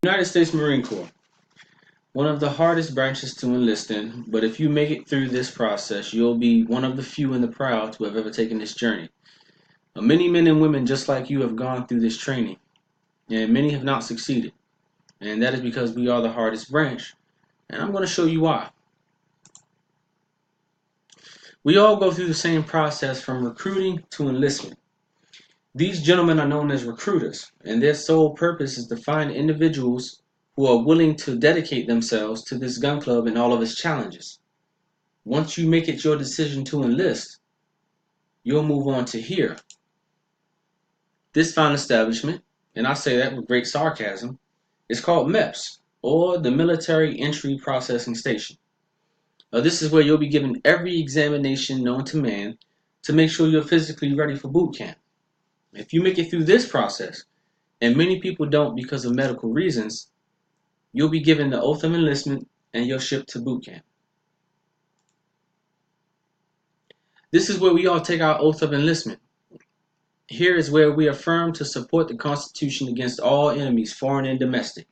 United States Marine Corps, one of the hardest branches to enlist in, but if you make it through this process, you'll be one of the few and the proud to have ever taken this journey. Many men and women just like you have gone through this training, and many have not succeeded. And that is because we are the hardest branch, and I'm going to show you why. We all go through the same process from recruiting to enlistment. These gentlemen are known as recruiters, and their sole purpose is to find individuals who are willing to dedicate themselves to this gun club and all of its challenges. Once you make it your decision to enlist, you'll move on to here. This fine establishment, and I say that with great sarcasm, is called MEPS, or the Military Entry Processing Station. This is where you'll be given every examination known to man to make sure you're physically ready for boot camp. If you make it through this process, and many people don't because of medical reasons, you'll be given the oath of enlistment and you're shipped to boot camp. This is where we all take our oath of enlistment. Here is where we affirm to support the Constitution against all enemies, foreign and domestic,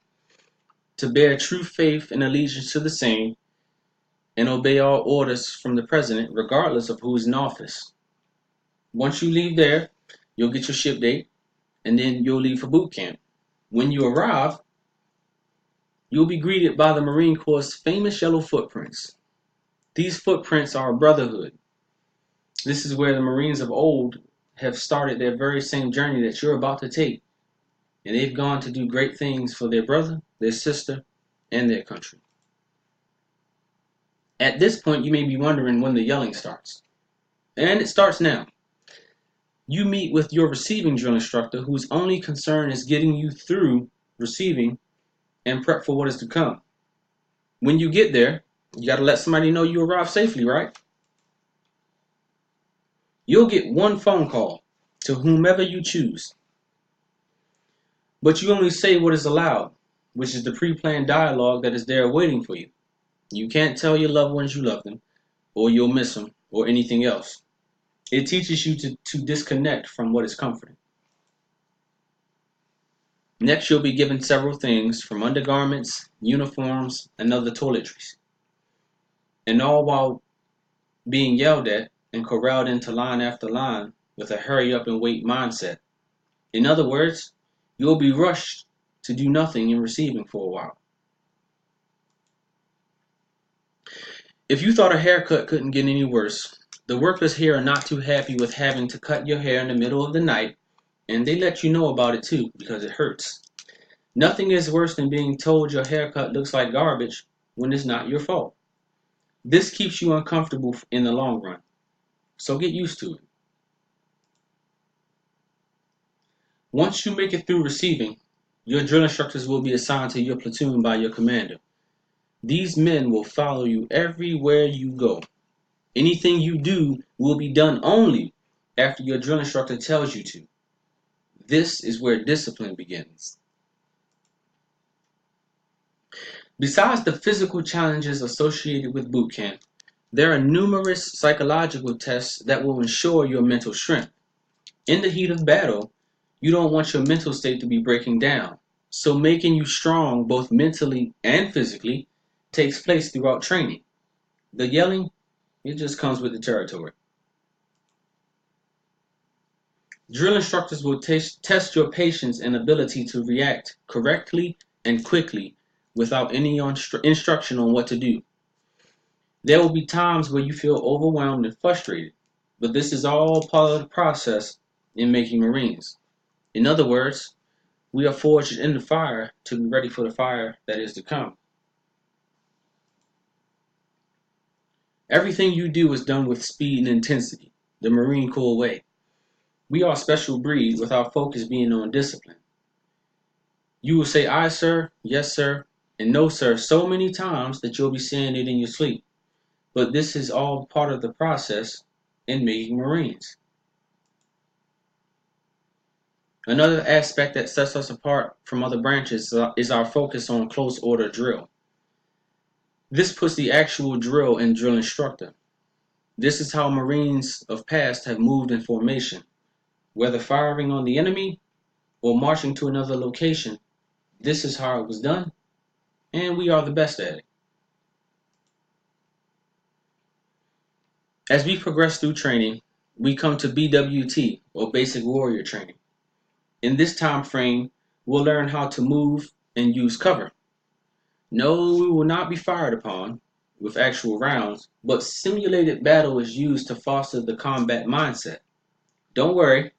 to bear true faith and allegiance to the same, and obey all orders from the President, regardless of who is in office. Once you leave there, you'll get your ship date, and then you'll leave for boot camp. When you arrive, you'll be greeted by the Marine Corps' famous yellow footprints. These footprints are a brotherhood. This is where the Marines of old have started their very same journey that you're about to take. And they've gone to do great things for their brother, their sister, and their country. At this point, you may be wondering when the yelling starts. And it starts now. You meet with your receiving drill instructor, whose only concern is getting you through receiving and prep for what is to come. When you get there, you got to let somebody know you arrived safely, right? You'll get one phone call to whomever you choose. But you only say what is allowed, which is the pre-planned dialogue that is there waiting for you. You can't tell your loved ones you love them, or you'll miss them, or anything else. It teaches you to disconnect from what is comforting. Next, you'll be given several things from undergarments, uniforms, and other toiletries. And all while being yelled at and corralled into line after line with a hurry up and wait mindset. In other words, you'll be rushed to do nothing in receiving for a while. If you thought a haircut couldn't get any worse, the workers here are not too happy with having to cut your hair in the middle of the night, and they let you know about it too because it hurts. Nothing is worse than being told your haircut looks like garbage when it's not your fault. This keeps you uncomfortable in the long run, so get used to it. Once you make it through receiving, your drill instructors will be assigned to your platoon by your commander. These men will follow you everywhere you go. Anything you do will be done only after your drill instructor tells you to. This is where discipline begins. Besides the physical challenges associated with boot camp, there are numerous psychological tests that will ensure your mental strength. In the heat of battle, you don't want your mental state to be breaking down, so making you strong both mentally and physically takes place throughout training. The yelling, it just comes with the territory. Drill instructors will test your patience and ability to react correctly and quickly without any instruction on what to do. There will be times where you feel overwhelmed and frustrated, but this is all part of the process in making Marines. In other words, we are forged in the fire to be ready for the fire that is to come. Everything you do is done with speed and intensity, the Marine Corps way. We are a special breed with our focus being on discipline. You will say aye sir, yes sir, and no sir so many times that you'll be saying it in your sleep. But this is all part of the process in making Marines. Another aspect that sets us apart from other branches is our focus on close order drill. This puts the actual drill in drill instructor. This is how Marines of past have moved in formation. Whether firing on the enemy or marching to another location, This is how it was done, and we are the best at it. As we progress through training, we come to BWT, or Basic Warrior Training. In this time frame, we'll learn how to move and use cover. No, we will not be fired upon with actual rounds, but simulated battle is used to foster the combat mindset. Don't worry,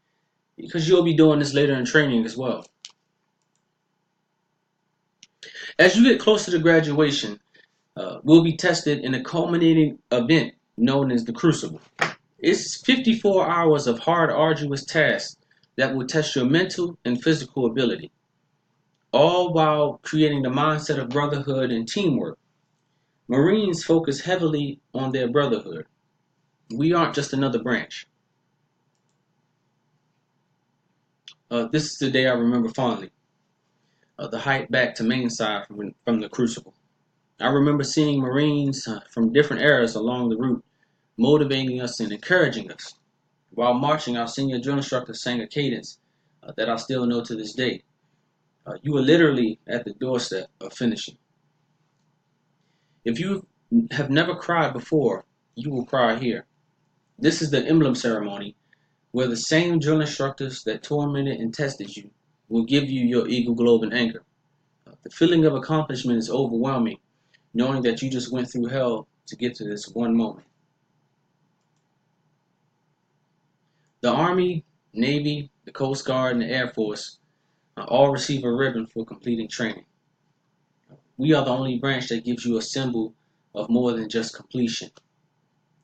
because you'll be doing this later in training as well. As you get closer to graduation, we'll be tested in a culminating event known as the Crucible. It's 54 hours of hard, arduous tasks that will test your mental and physical ability, all while creating the mindset of brotherhood and teamwork. Marines focus heavily on their brotherhood. We aren't just another branch. This is the day I remember fondly. The hike back to Mainside from the Crucible. I remember seeing Marines from different eras along the route motivating us and encouraging us. While marching, our senior drill instructor sang a cadence that I still know to this day. You were literally at the doorstep of finishing. If you have never cried before, you will cry here. This is the emblem ceremony where the same drill instructors that tormented and tested you will give you your Eagle Globe and Anchor. The feeling of accomplishment is overwhelming, knowing that you just went through hell to get to this one moment. The Army, Navy, the Coast Guard, and the Air Force all receive a ribbon for completing training. We are the only branch that gives you a symbol of more than just completion.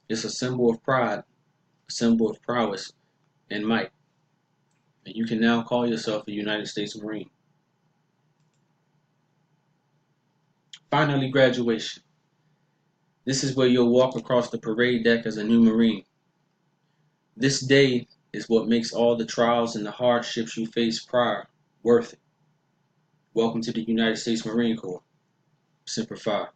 It's a symbol of pride, a symbol of prowess and might. And you can now call yourself a United States Marine. Finally, graduation. This is where you'll walk across the parade deck as a new Marine. This day is what makes all the trials and the hardships you faced prior worth it. Welcome to the United States Marine Corps. Semper Fi.